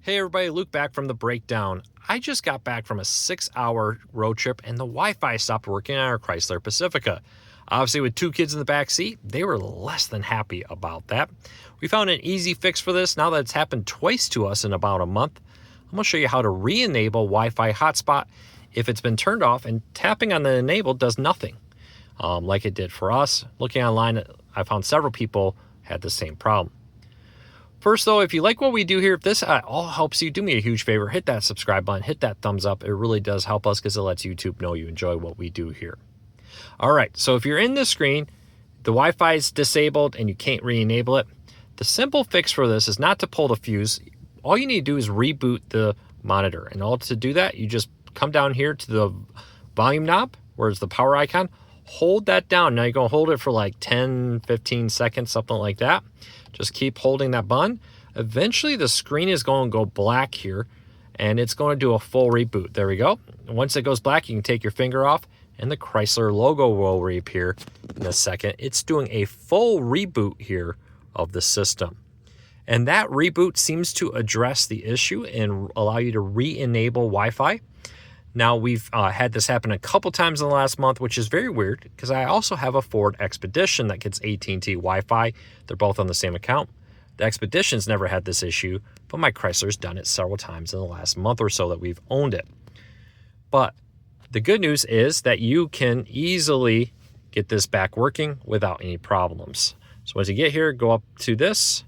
Hey everybody, Luke back from the breakdown. I just got back from a 6-hour road trip and the Wi-Fi stopped working on our Chrysler Pacifica. Obviously with 2 kids in the back seat, they were less than happy about that. We found an easy fix for this now that it's happened twice to us in about a month. I'm going to show you how to re-enable Wi-Fi Hotspot if it's been turned off, and tapping on the enable does nothing like it did for us. Looking online, I found several people had the same problem. First though, if you like what we do here, if this all helps you, do me a huge favor, hit that subscribe button, hit that thumbs up. It really does help us because it lets YouTube know you enjoy what we do here. All right, so if you're in this screen, the Wi-Fi is disabled and you can't re-enable it. The simple fix for this is not to pull the fuse. All you need to do is reboot the monitor. And all to do that, you just come down here to the volume knob, where it's the power icon, hold that down. Now you're gonna hold it for like 10, 15 seconds, something like that. Just keep holding that button. Eventually the screen is going to go black here and it's going to do a full reboot. There we go. Once it goes black, you can take your finger off and the Chrysler logo will reappear in a second. It's doing a full reboot here of the system. And that reboot seems to address the issue and allow you to re-enable Wi-Fi. Now we've had this happen a couple times in the last month, which is very weird because I also have a Ford Expedition that gets AT&T Wi-Fi. They're both on the same account. The Expedition's never had this issue, but my Chrysler's done it several times in the last month or so that we've owned it. But the good news is that you can easily get this back working without any problems. So once you get here, go up to this,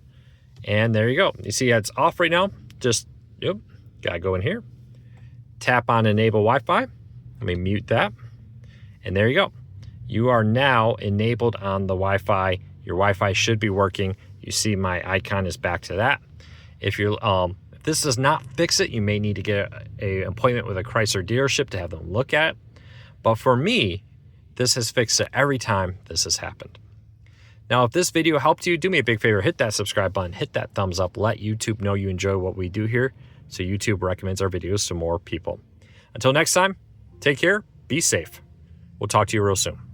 and there you go. You see it's off right now. Just, gotta go in here. Tap on enable Wi-Fi. Let me mute that. And there you go. You are now enabled on the Wi-Fi. Your Wi-Fi should be working. You see my icon is back to that. If this does not fix it, you may need to get an appointment with a Chrysler dealership to have them look at it. But for me, this has fixed it every time this has happened. Now, if this video helped you, do me a big favor, hit that subscribe button, hit that thumbs up, let YouTube know you enjoy what we do here, so YouTube recommends our videos to more people. Until next time, take care, be safe. We'll talk to you real soon.